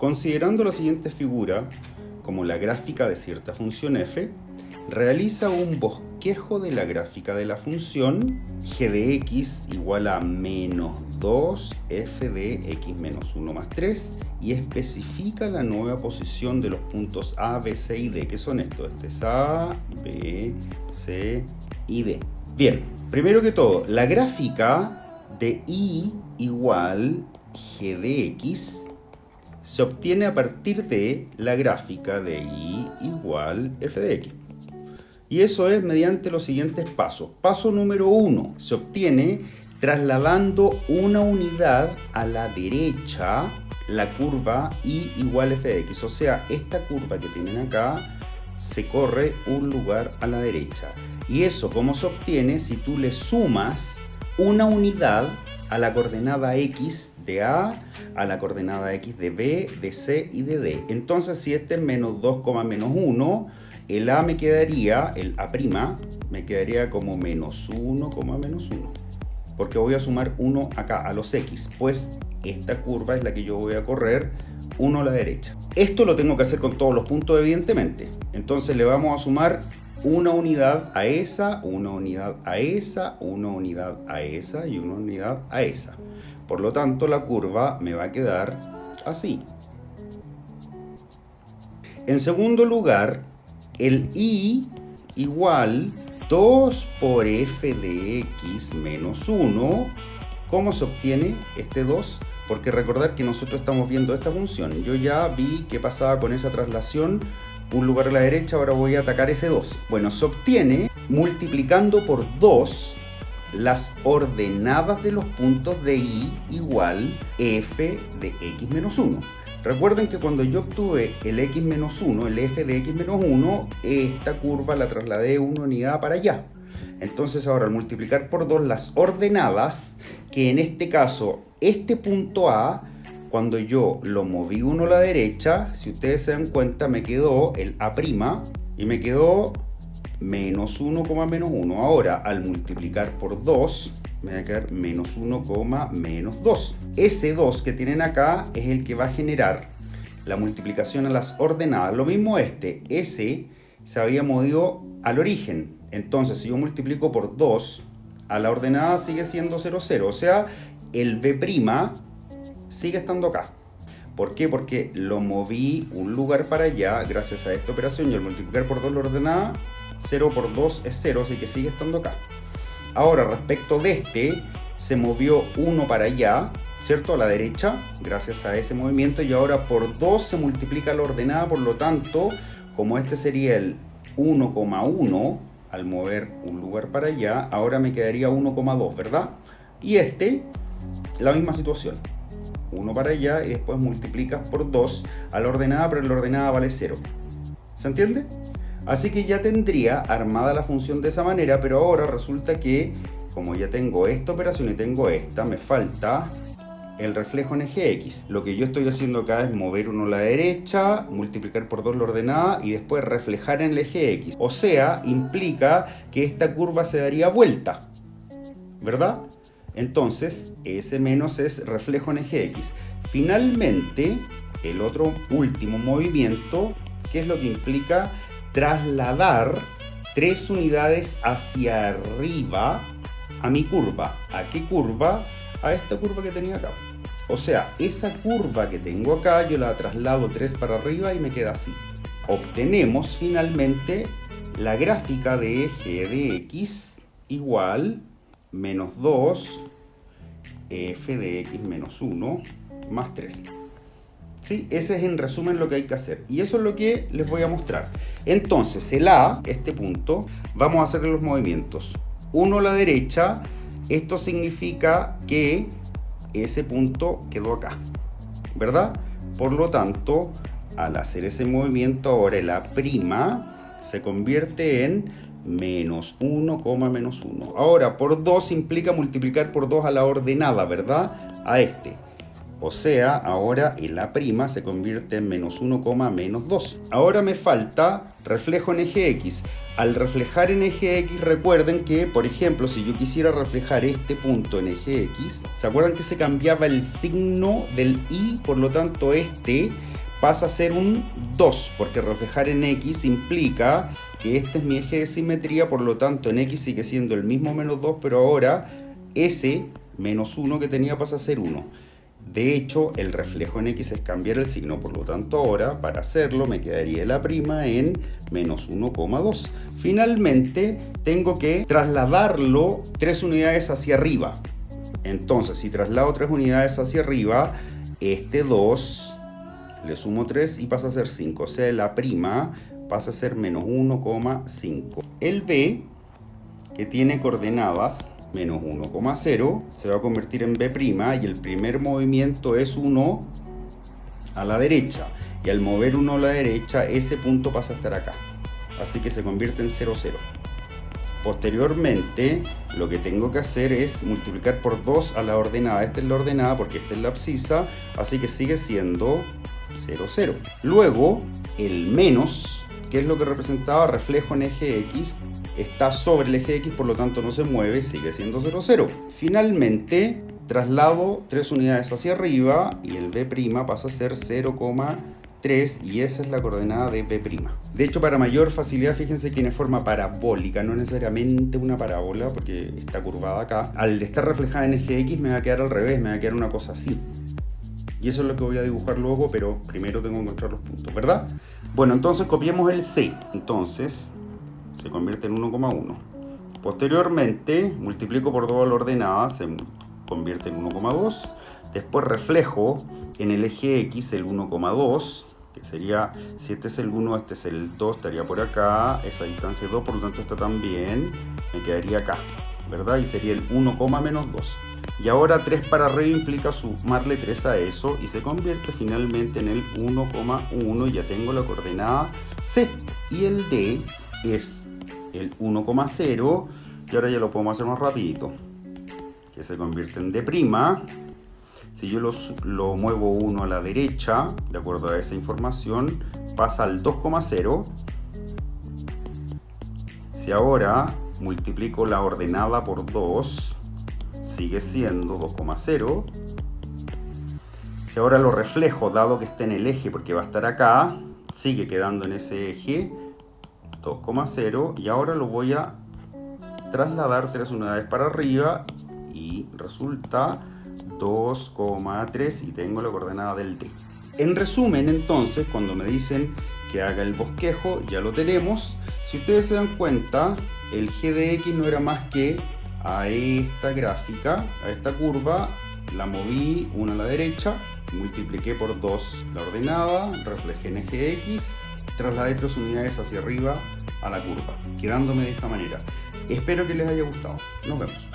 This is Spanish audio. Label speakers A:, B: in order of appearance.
A: Considerando la siguiente figura como la gráfica de cierta función f, realiza un bosquejo de la gráfica de la función g de x igual a menos 2 f de x menos 1 más 3 y especifica la nueva posición de los puntos A, B, C y D. ¿Qué son estos? Este es A, B, C y D. Bien, primero que todo, la gráfica de y igual g de x se obtiene a partir de la gráfica de y igual f de x. Y eso es mediante los siguientes pasos. Paso número 1. Se obtiene trasladando una unidad a la derecha la curva y igual f de x. O sea, esta curva que tienen acá se corre un lugar a la derecha. Y eso, ¿cómo se obtiene? Si tú le sumas una unidad a la coordenada x de A, a la coordenada x de B, de C y de D. Entonces, si este es menos 2, menos 1, el A me quedaría, el A' me quedaría como menos 1, menos 1. Porque voy a sumar 1 acá a los x, pues esta curva es la que yo voy a correr 1 a la derecha. Esto lo tengo que hacer con todos los puntos, evidentemente. Entonces le vamos a sumar una unidad a esa, una unidad a esa, una unidad a esa y una unidad a esa. Por lo tanto, la curva me va a quedar así. En segundo lugar, el y igual 2 por f de x menos 1. ¿Cómo se obtiene este 2? Porque recordar que nosotros estamos viendo esta función. Yo ya vi qué pasaba con esa traslación. Un lugar a la derecha, ahora voy a atacar ese 2. Bueno, se obtiene multiplicando por 2 las ordenadas de los puntos de y igual f de x menos 1. Recuerden que cuando yo obtuve el x menos 1, el f de x menos 1, esta curva la trasladé una unidad para allá. Entonces ahora al multiplicar por 2 las ordenadas, que en este caso, este punto A, cuando yo lo moví uno a la derecha, si ustedes se dan cuenta, me quedó el A' y me quedó menos 1, menos 1. Ahora, al multiplicar por 2, me va a quedar menos 1, menos 2. Ese 2 que tienen acá es el que va a generar la multiplicación a las ordenadas. Lo mismo ese se había movido al origen. Entonces, si yo multiplico por 2, a la ordenada sigue siendo 0, 0. O sea, el B' sigue estando acá. ¿Por qué? Porque lo moví un lugar para allá gracias a esta operación y al multiplicar por 2 la ordenada, 0 por 2 es 0, así que sigue estando acá. Ahora, respecto de se movió 1 para allá, ¿cierto? A la derecha, gracias a ese movimiento, y ahora por 2 se multiplica la ordenada, por lo tanto, como este sería el 1,1, al mover un lugar para allá, ahora me quedaría 1,2, ¿verdad? Y la misma situación. 1 para allá y después multiplicas por 2 a la ordenada, pero la ordenada vale 0. ¿Se entiende? Así que ya tendría armada la función de esa manera, pero ahora resulta que, como ya tengo esta operación y tengo esta, me falta el reflejo en eje X. Lo que yo estoy haciendo acá es mover uno a la derecha, multiplicar por 2 la ordenada y después reflejar en el eje X. O sea, implica que esta curva se daría vuelta, ¿verdad? Entonces, ese menos es reflejo en eje X. Finalmente, el otro último movimiento, ¿qué es lo que implica? Trasladar 3 unidades hacia arriba a mi curva. ¿A qué curva? A esta curva que tenía acá. O sea, esa curva que tengo acá, yo la traslado 3 para arriba y me queda así. Obtenemos finalmente la gráfica de eje de x igual menos 2 f de x menos 1 más 3. ¿Sí? Ese es en resumen lo que hay que hacer. Y eso es lo que les voy a mostrar. Entonces, el A, este punto, vamos a hacerle los movimientos. 1 a la derecha, esto significa que ese punto quedó acá, ¿verdad? Por lo tanto, al hacer ese movimiento, ahora el A' se convierte en menos 1, menos 1. Ahora, por 2 implica multiplicar por 2 a la ordenada, ¿verdad? A O sea, ahora el A' se convierte en menos 1, menos 2. Ahora me falta reflejo en eje X. Al reflejar en eje X, recuerden que, por ejemplo, si yo quisiera reflejar este punto en eje X, ¿se acuerdan que se cambiaba el signo del y? Por lo tanto, pasa a ser un 2, porque reflejar en X implica que este es mi eje de simetría, por lo tanto en X sigue siendo el mismo menos 2, pero ahora ese menos 1 que tenía pasa a ser 1. De hecho, el reflejo en X es cambiar el signo, por lo tanto ahora, para hacerlo, me quedaría la prima en menos 1,2. Finalmente, tengo que trasladarlo 3 unidades hacia arriba. Entonces, si traslado 3 unidades hacia arriba, este 2 le sumo 3 y pasa a ser 5. O sea, la prima pasa a ser menos 1,5. El B, que tiene coordenadas menos 1,0, se va a convertir en B' y el primer movimiento es 1 a la derecha. Y al mover 1 a la derecha, ese punto pasa a estar acá. Así que se convierte en 0, 0. Posteriormente, lo que tengo que hacer es multiplicar por 2 a la ordenada. Esta es la ordenada porque esta es la abscisa, así que sigue siendo 0, 0. Luego, el menos, que es lo que representaba reflejo en eje X, está sobre el eje X, por lo tanto no se mueve, sigue siendo 0, 0. Finalmente, traslado 3 unidades hacia arriba y el B' pasa a ser 0,3 y esa es la coordenada de B'. De hecho, para mayor facilidad, fíjense que tiene forma parabólica, no necesariamente una parábola porque está curvada acá. Al estar reflejada en eje X me va a quedar al revés, me va a quedar una cosa así. Y eso es lo que voy a dibujar luego, pero primero tengo que encontrar los puntos, ¿verdad? Bueno, entonces copiemos el C. Entonces se convierte en 1,1. Posteriormente multiplico por 2 a la ordenada, se convierte en 1,2. Después reflejo en el eje X el 1,2, que sería, si este es el 1, este es el 2, estaría por acá, esa distancia es 2, por lo tanto esta también me quedaría acá, ¿verdad? Y sería el 1, menos 2. Y ahora 3 para arriba implica sumarle 3 a eso y se convierte finalmente en el 1,1 y ya tengo la coordenada C. Y el D es el 1,0 y ahora ya lo podemos hacer más rapidito, que se convierte en D'. Si yo lo muevo 1 a la derecha, de acuerdo a esa información, pasa al 2,0. Si ahora multiplico la ordenada por 2, sigue siendo 2,0. Si ahora lo reflejo, dado que está en el eje, porque va a estar acá, sigue quedando en ese eje, 2,0. Y ahora lo voy a trasladar 3 unidades para arriba y resulta 2,3 y tengo la coordenada del D. En resumen, entonces, cuando me dicen que haga el bosquejo, ya lo tenemos. Si ustedes se dan cuenta, el G de X no era más que a esta gráfica, a esta curva, la moví 1 a la derecha, multipliqué por 2 la ordenada, reflejé en eje X, trasladé 3 unidades hacia arriba a la curva, quedándome de esta manera. Espero que les haya gustado. Nos vemos.